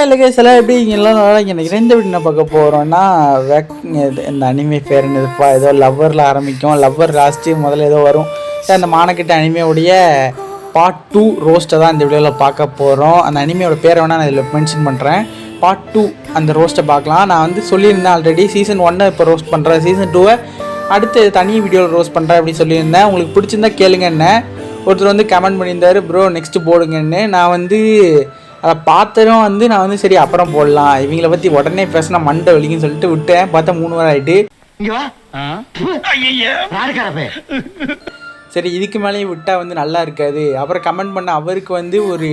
இல்லை சில எப்படி எல்லாம் நல்லா எனக்கு இந்த வீடு என்ன பார்க்க போகிறோன்னா இந்த அனிமே பேர் என்னதுப்பா ஏதோ லவ்வரில் ஆரம்பிக்கும் லவ்வர் லாஸ்ட்டு முதல்ல ஏதோ வரும். அந்த மானக்கிட்ட அனிமையோடைய பார்ட் 2 ரோஸ்ட்டை தான் இந்த வீடியோவில் பார்க்க போகிறோம். அந்த அனிமையோட பேரை வேணால் நான் இதில் மென்ஷன் பண்ணுறேன். பார்ட் 2 அந்த ரோஸ்ட்டை பார்க்கலாம். நான் வந்து சொல்லியிருந்தேன் ஆல்ரெடி சீசன் 1 இப்போ ரோஸ்ட் பண்ணுறேன், சீசன் 2 அடுத்து தனி வீடியோவில் ரோஸ்ட் பண்ணுறேன் அப்படின்னு சொல்லியிருந்தேன். உங்களுக்கு பிடிச்சிருந்தா கேளுங்க. என்ன ஒருத்தர் வந்து கமெண்ட் பண்ணியிருந்தார், ப்ரோ நெக்ஸ்ட்டு போடுங்கன்னு. நான் வந்து அதை பார்த்ததும் வந்து நான் வந்து சரி அப்புறம் போடலாம், இவங்களை பற்றி உடனே பேசினா மண்டை வலிக்குன்னு சொல்லிட்டு விட்டேன். பார்த்தா 3 வாரம் ஆகிட்டு. சரி இதுக்கு மேலேயும் விட்டால் வந்து நல்லா இருக்காது. அப்புறம் கமெண்ட் பண்ண அவருக்கு வந்து ஒரு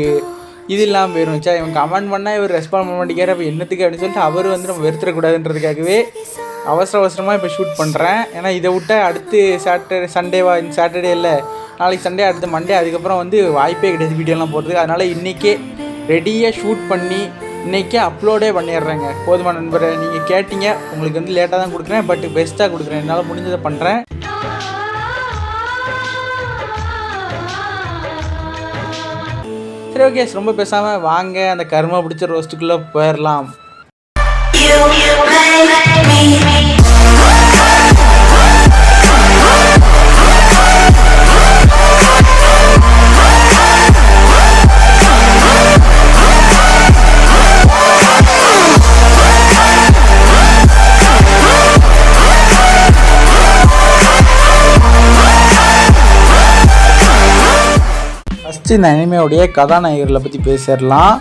இது இல்லாமல் போயிடும். சார் இவன் கமெண்ட் பண்ணால் இவர் ரெஸ்பாண்ட் பண்ண மாட்டேங்கிறார், அப்போ என்னத்துக்கு அப்படின்னு சொல்லிட்டு அவர் வந்து நம்ம வெறுத்துடக்கூடாதுன்றதுக்காகவே அவசரமாக இப்போ ஷூட் பண்ணுறேன். ஏன்னா இதை விட்டால் அடுத்து சாட்டர்டே இல்லை நாளைக்கு சண்டே, அடுத்து மண்டே, அதுக்கப்புறம் வந்து வாய்ப்பே கிடையாது வீடியோலாம் போடுறது. அதனால் இன்றைக்கே ரெடியாக ஷூட் பண்ணி இன்றைக்கே அப்லோடே பண்ணிடுறேங்க. போதுமா நண்பரை, நீங்கள் கேட்டீங்க, உங்களுக்கு வந்து லேட்டாக தான் கொடுக்குறேன், பட் பெஸ்ட்டாக கொடுக்குறேன், என்னால் முடிஞ்சதை பண்ணுறேன். சரி ஓகே, ரொம்ப பேசாமல் வாங்க அந்த கருமை பிடிச்ச ரோஸ்ட்டுக்குள்ளே போயிடலாம். ஃபஸ்ட்டு இந்த அனிமையோடைய கதாநாயகர்களை பற்றி பேசிடலாம்.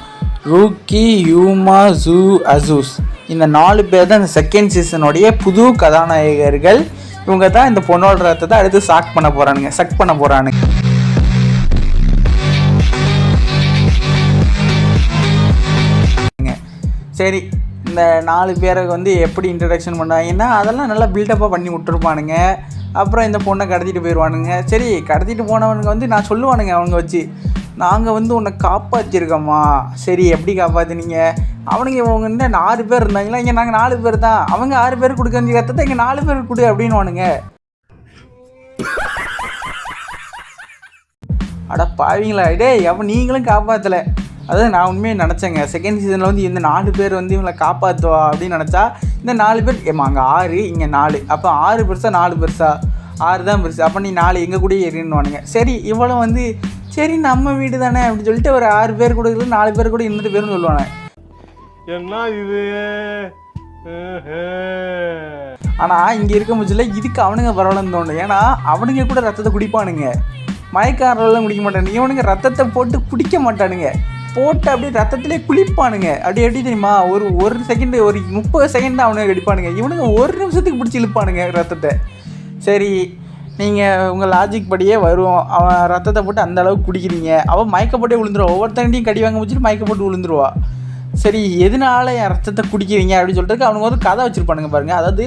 ரூக்கி, யூமா, ஜூ, அசூஸ், இந்த 4 பேர் தான் இந்த செகண்ட் சீசனுடைய புது கதாநாயகர்கள். இவங்க தான் இந்த பொண்ணோட ரத்தத்தை அடுத்து சக் பண்ண போகிறானுங்க. சரி இந்த 4 பேருக்கு வந்து எப்படி இன்ட்ரடக்ஷன் பண்ணாங்கன்னா அதெல்லாம் நல்லா பில்டப்பாக பண்ணி விட்டுருப்பானுங்க. அப்புறம் இந்த பொண்ணை கடத்திட்டு போயிடுவானுங்க. சரி கடத்திட்டு போனவனுங்க வந்து நான் சொல்லுவானுங்க அவங்க வச்சு, நாங்கள் வந்து உன்னை காப்பாற்றிருக்கோம்மா. சரி எப்படி காப்பாற்றினீங்க? அவனுங்க இவங்க 4 பேர் இருந்தாங்களா, இங்கே நாங்கள் 4 பேர் தான், அவங்க 6 பேர் கொடுக்க வேண்டிய கத்தத்தை இங்கே 4 பேர் கொடு அப்படின்னுவானுங்க. அட பாவீங்களா, டே அப்போ நீங்களும் காப்பாற்றலை. அதாவது நான் உண்மையை நினச்சேங்க, செகண்ட் சீசனில் வந்து இந்த 4 பேர் வந்து இவங்களை காப்பாற்றுவா அப்படின்னு நினச்சா, இந்த 4 பேர் அங்கே 6 இங்கே 4, அப்போ 6 பெருசா 4 பெருசா, 6 தான் பெருசு, அப்போ நீ 4 எங்கள் கூட ஏறின்னுவானுங்க. சரி இவளும் வந்து சரி நம்ம வீடு தானே அப்படின்னு சொல்லிட்டு ஒரு 6 பேர் கூட 4 பேர் கூட 2 பேர்னு சொல்லுவாங்க. என்ன இது? ஆனால் இங்கே இருக்க முடியல, இதுக்கு அவனுங்க பரவாயில்லன்னு தோணும். ஏன்னா அவனுங்க கூட ரத்தத்தை குடிப்பானுங்க, மயக்காரெல்லாம் குடிக்க மாட்டானுங்க. இவனுங்க ரத்தத்தை போட்டு குடிக்க மாட்டானுங்க, போட்டு அப்படியே ரத்தத்திலே குளிப்பானுங்க. அப்படி எப்படி தெரியுமா, ஒரு செகண்டு, ஒரு 30 செகண்ட் அவனுங்க கடிப்பானுங்க. இவனுங்க 1 நிமிஷத்துக்கு பிடிச்சி இழுப்பானுங்க ரத்தத்தை. சரி நீங்கள் உங்கள் லாஜிக் படியே வருவோம், அவன் ரத்தத்தை போட்டு அந்த அளவுக்கு குடிக்கிறீங்க, அவன் மயக்கப்பட்டே விழுந்துருவா, ஒவ்வொருத்தண்டையும் கடி வாங்க முடிச்சுட்டு மயக்கப்பட்டு விழுந்துருவா. சரி எதனால என் ரத்தத்தை குடிக்கிறீங்க அப்படின்னு சொல்லிட்டு அவனுங்க வந்து கதை வச்சுருப்பானுங்க பாருங்கள். அதாவது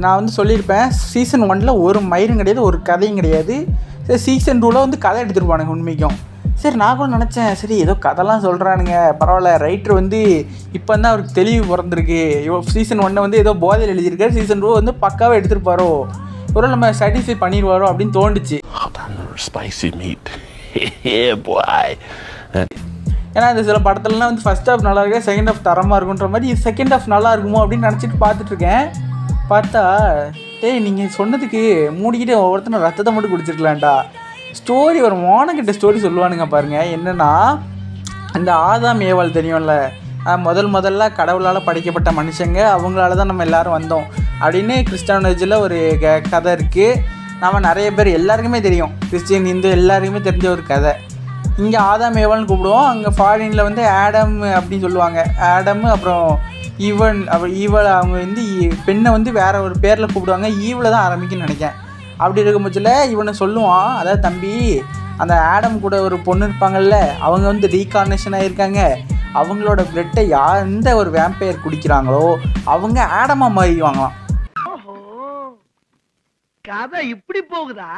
நான் வந்து சொல்லியிருப்பேன், சீசன் 1 ஒரு மயிரும் கிடையாது, ஒரு கதையும் கிடையாது. சரி சீசன் 2 வந்து கதை எடுத்துருப்பானுங்க உண்மைக்கும். சரி நான் கூட நினச்சேன், சரி ஏதோ கதைலாம் சொல்கிறானுங்க பரவாயில்ல, ரைட்டர் வந்து இப்போ தான் அவருக்கு தெளிவு பிறந்திருக்கு, சீசன் 1 வந்து ஏதோ போதையில் எழுதியிருக்காரு, சீசன் 2 வந்து பக்காவாக எடுத்துருப்பாரோ, ஒரு நம்ம சாட்டிஸ்ஃபை பண்ணிடுவாரோ அப்படின்னு தோணுச்சு. ஏன்னா இந்த சில படத்துலலாம் வந்து ஃபர்ஸ்ட் ஹாஃப் நல்லா இருக்கா, செகண்ட் ஹாஃப் தரமாக இருக்குன்ற மாதிரி இது செகண்ட் ஹாஃப் நல்லா இருக்குமோ அப்படின்னு நினச்சிட்டு பார்த்துட்ருக்கேன். பார்த்தா டேய் நீங்கள் சொன்னதுக்கு மூடிக்கிட்டு ஒவ்வொருத்தனை ரத்தத்தை மட்டும் குடிச்சிருக்கலாம்டா. ஸ்டோரி ஒரு மோனக்கிட்ட ஸ்டோரி சொல்லுவானுங்க பாருங்கள். என்னென்னா இந்த ஆதாம் ஏவாள் தெரியும்ல, முதல்ல கடவுளால் படைக்கப்பட்ட மனுஷங்க, அவங்களால தான் நம்ம எல்லோரும் வந்தோம் அப்படின்னு கிறிஸ்டானஜில் ஒரு கதை இருக்குது. நம்ம நிறைய பேர் எல்லாருக்குமே தெரியும், கிறிஸ்டியன் இந்து எல்லாருக்குமே தெரிஞ்ச ஒரு கதை. இங்கே ஆதாம் ஏவாள்னு கூப்பிடுவோம், அங்கே ஃபாரினில் வந்து ஆடம் அப்படின்னு சொல்லுவாங்க. ஆடம் அப்புறம் ஈவல் அவங்க வந்து பெண்ணை வந்து வேறு ஒரு பேரில் கூப்பிடுவாங்க, ஈவில் தான் ஆரம்பிக்குன்னு நினைக்கிறேன். அப்படி இருக்கும் பட்சத்தில் இவனை சொல்லுவான், அதாவது தம்பி அந்த ஆடம் கூட ஒரு பொண்ணு இருப்பாங்கல்ல, அவங்க வந்து ரீகார்னேஷன் ஆகியிருக்காங்க, அவங்களோட பிளட்டை எந்த ஒரு வேம்பயர் குடிக்கிறாங்களோ அவங்க ஆடமாக மாறிடுவாங்களாம். கதை இப்படி போகுதா?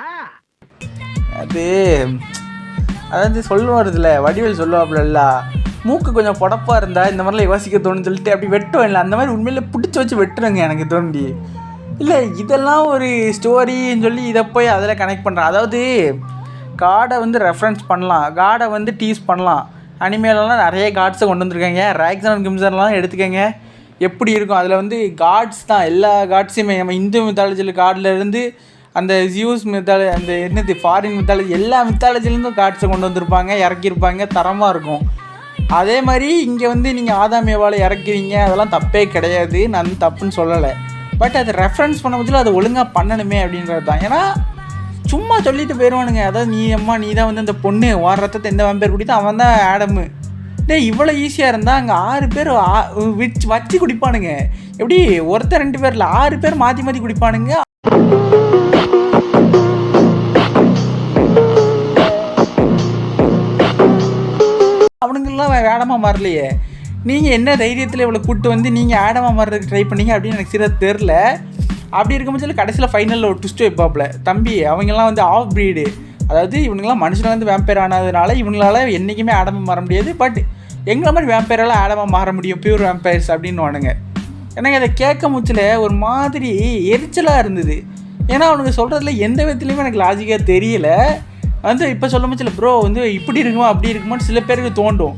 அதாவது சொல்லுவாருதுல வடிவேல் சொல்லுவாப்புல, மூக்கு கொஞ்சம் புடப்பாக இருந்தால் இந்த மாதிரிலாம் யோசிக்க தோணுன்னு சொல்லிட்டு அப்படி வெட்டுவோம் இல்லை, அந்த மாதிரி உண்மையில பிடிச்சி வச்சு வெட்டுறேங்க எனக்கு தோண்டி. இல்லை இதெல்லாம் ஒரு ஸ்டோரின்னு சொல்லி இதை போய் அதில் கனெக்ட் பண்ணுறான். அதாவது காடை வந்து ரெஃபரன்ஸ் பண்ணலாம், காடை வந்து டீஸ் பண்ணலாம், அனிமேலலாம் நிறைய காட்ஸை கொண்டு வந்திருக்காங்க. ராக்ஸன் அண்ட் கிம்சன்லாம் எடுத்துக்கங்க, எப்படி இருக்கும். அதில் வந்து காட்ஸ் தான், எல்லா காட்ஸுமே நம்ம இந்து மித்தாலஜியில் காட்லேருந்து அந்த ஜியூஸ் மித்தாலஜி, அந்த என்னது ஃபாரின் மித்தாலஜி, எல்லா மித்தாலஜிலேருந்தும் காட்ஸை கொண்டு வந்திருப்பாங்க, இறக்கியிருப்பாங்க, தரமாக இருக்கும். அதே மாதிரி இங்கே வந்து நீங்கள் ஆதாமேவால் இறக்குவீங்க, அதெல்லாம் தப்பே கிடையாது, நான் தப்புன்னு சொல்லலை. பட் அதை ரெஃபரன்ஸ் பண்ண பட்சத்தில் அதை ஒழுங்காக பண்ணணுமே அப்படின்றது தான். ஏன்னா சும்மா சொல்லிட்டு போயிடுவானுங்க. அதாவது நீ தான் வந்து அந்த பொண்ணு வார ரத்தத்தை எந்த வேம்பேர் குடித்தா அவன் தான் ஆடமு. இவ்வளோ ஈஸியாக இருந்தால் அங்கே 6 பேர் வச்சு குடிப்பானுங்க. எப்படி ஒருத்தர் 2 பேரில் 6 பேர் மாற்றி மாற்றி குடிப்பானுங்க. அவனுங்கெல்லாம் ஆடமாக மாறலையே. நீங்கள் என்ன தைரியத்தில் இவ்வளோ கூப்பிட்டு வந்து நீங்கள் ஆடமாக மாறுறதுக்கு ட்ரை பண்ணீங்க அப்படின்னு எனக்கு சரியாக தெரில. அப்படி இருக்கும் பட்சத்தில் கடைசியில் ஃபைனலில் ஒரு ட்விஸ்ட் வைப்பாப்புல, தம்பி அவங்கெல்லாம் வந்து ஆஃப் ப்ரீடு, அதாவது இவனுங்களாம் மனுஷனை வந்து வேம்பேர் ஆனதுனால இவங்களால என்றைக்குமே ஆடமாக மாற முடியாது, பட் எங்களை மாதிரி வேம்பேரெல்லாம் ஆடமாக மாற முடியும், பியூர் வேம்பேர்ஸ் அப்படின்னு வானுங்க. எனக்கு அதை கேட்க முச்சில் ஒரு மாதிரி எரிச்சலாக இருந்தது. ஏன்னா அவனுக்கு சொல்கிறதுல எந்த விதத்துலையுமே எனக்கு லாஜிக்காக தெரியல. வந்து இப்போ சொல்ல முச்சில் ப்ரோ வந்து இப்படி இருக்குமா அப்படி இருக்குமான்னு சில பேருக்கு தோண்டும்.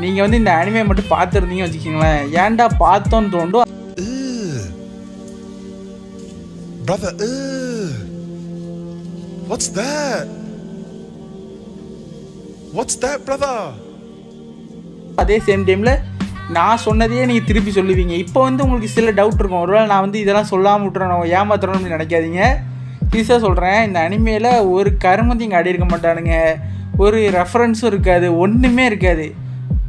நீங்கள் வந்து இந்த அனிமே மட்டும் பார்த்துருந்தீங்க வச்சுக்கிங்களேன், ஏன்டா பார்த்தோன்னு தோண்டும். Brother, what's that? What's that, brother? அதே சேம் டைமில் நான் சொன்னதையே நீங்கள் திருப்பி சொல்லுவீங்க. இப்போ வந்து உங்களுக்கு சில டவுட் இருக்கும், ஒருவேளை நான் வந்து இதெல்லாம் சொல்லாமல் விட்டுறேன் ஏமாத்துறோன்னு நினைக்காதீங்க. ஈஸியாக சொல்கிறேன், இந்த அனிமேயில் ஒரு கருமத்தையும் இங்கே அடி இருக்க மாட்டானுங்க, ஒரு ரெஃபரன்ஸும் இருக்காது, ஒன்றுமே இருக்காது.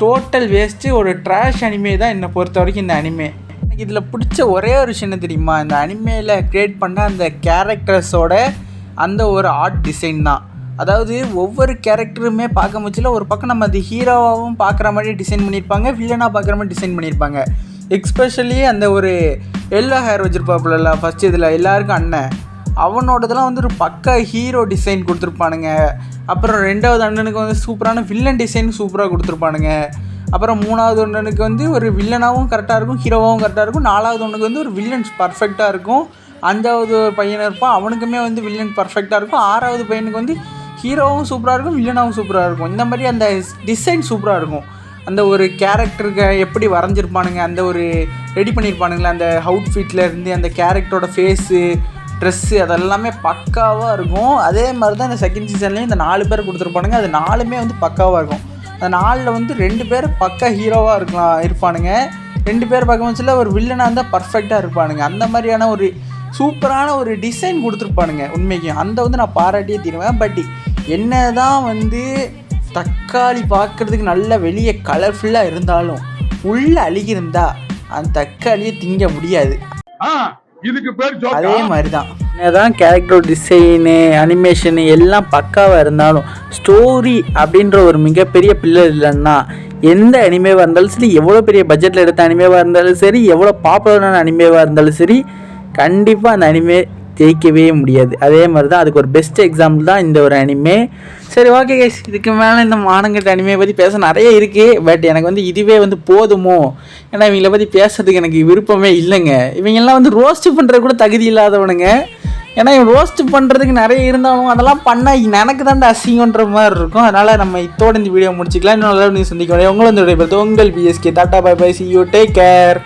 டோட்டல் வேஸ்ட்டு, ஒரு ட்ராஷ் அனிமே தான் என்னை பொறுத்த வரைக்கும் இந்த அனிமே. எனக்கு இதில் பிடிச்ச ஒரே ஒரு விஷயம் என்ன தெரியுமா, இந்த அனிமேயில் க்ரியேட் பண்ண அந்த கேரக்டர்ஸோட அந்த ஒரு ஆர்ட் டிசைன் தான். அதாவது ஒவ்வொரு கேரக்டருமே பார்க்க முச்சில் ஒரு பக்கம் நம்ம அது ஹீரோவாகவும் பார்க்குற மாதிரி டிசைன் பண்ணியிருப்பாங்க, வில்லனாக பார்க்குற மாதிரி டிசைன் பண்ணியிருப்பாங்க. எக்ஸ்பெஷலி அந்த ஒரு எல்லோ ஹேர் வச்சுருப்பாப்புல ஃபஸ்ட் இதில் எல்லாருக்கும் அண்ணன், அவனோடதெல்லாம் வந்து ஒரு பக்கா ஹீரோ டிசைன் கொடுத்துருப்பானுங்க. அப்புறம் 2வது அண்ணனுக்கு வந்து சூப்பரான வில்லன் டிசைன் சூப்பராக கொடுத்துருப்பானுங்க. அப்புறம் 3வது அண்ணனுக்கு வந்து ஒரு வில்லனாகவும் கரெக்டாக இருக்கும், ஹீரோவாகவும் கரெக்டாக இருக்கும். 4வது ஒன்றுக்கு வந்து ஒரு வில்லன்ஸ் பர்ஃபெக்டாக இருக்கும். 5வது பையன் இருப்பான், அவனுக்குமே வந்து வில்லன் பர்ஃபெக்டாக இருக்கும். 6வது பையனுக்கு வந்து ஹீரோவும் சூப்பராக இருக்கும், வில்லனாகவும் சூப்பராக இருக்கும். இந்த மாதிரி அந்த டிசைன் சூப்பராக இருக்கும். அந்த ஒரு கேரக்டருக்கு எப்படி வரைஞ்சிருப்பானுங்க, அந்த ஒரு ரெடி பண்ணியிருப்பானுங்களே, அந்த அவுட்ஃபிட்டில் இருந்து அந்த கேரக்டரோட ஃபேஸு, ட்ரெஸ்ஸு, அதெல்லாமே பக்காவாக இருக்கும். அதே மாதிரி தான் இந்த செகண்ட் சீசன்லேயும் இந்த 4 பேர் கொடுத்துருப்பானுங்க. அது 4மே வந்து பக்காவாக இருக்கும். அந்த 4ல் வந்து 2 பேர் பக்கா ஹீரோவாக இருப்பானுங்க. 2 பேர் பார்க்க வச்சுல ஒரு வில்லனாக இருந்தால் பர்ஃபெக்டாக இருப்பானுங்க. அந்த மாதிரியான ஒரு சூப்பரான ஒரு டிசைன் கொடுத்துருப்பானுங்க. உண்மைக்கும் அந்த வந்து நான் பாராட்டியே தீருவேன். பட் என்ன தான் வந்து தக்காளி பார்க்குறதுக்கு நல்ல வெளியே கலர்ஃபுல்லாக இருந்தாலும் உள்ளே அழுகியிருந்தா அந்த தக்காளியை திங்க முடியாது. அதே மாதிரி தான் என்னதான் கேரக்டர் டிசைனு, அனிமேஷனு எல்லாம் பக்காவாக இருந்தாலும் ஸ்டோரி அப்படின்ற ஒரு மிகப்பெரிய பில்லர் இல்லைன்னா எந்த அனிமேவாக இருந்தாலும் சரி, எவ்வளோ பெரிய பட்ஜெட்டில் எடுத்த அனிமேவாக இருந்தாலும் சரி, எவ்வளோ பாப்புலரான அனிமேவாக இருந்தாலும் சரி, கண்டிப்பாக அந்த அனிமே ஜெயிக்கவே முடியாது. அதே மாதிரி தான் அதுக்கு ஒரு பெஸ்ட் எக்ஸாம்பிள் தான் இந்த ஒரு அனிமே. சரி, ஓகே கைஸ், இதுக்கு மேலே இந்த மானங்கட்ட அனிமே பற்றி பேச நிறைய இருக்குது. பட் எனக்கு வந்து இதுவே வந்து போதுமோ, ஏன்னா இவங்களை பற்றி பேசுறதுக்கு எனக்கு விருப்பமே இல்லைங்க. இவங்கெல்லாம் வந்து ரோஸ்ட் பண்ணுறது கூட தகுதி இல்லாதவனுங்க. ஏன்னா இவன் ரோஸ்ட் பண்ணுறதுக்கு நிறைய இருந்தாலும் அதெல்லாம் பண்ணால் எனக்கு தான் அசிங்கன்ற மாதிரி இருக்கும். அதனால் நம்ம இதோட இந்த வீடியோ முடிச்சிக்கலாம். இன்னும் நல்லா நியூஸ் சந்திக்க உங்களை வந்து உங்கள் BSK. Tata bye bye, see you, take care.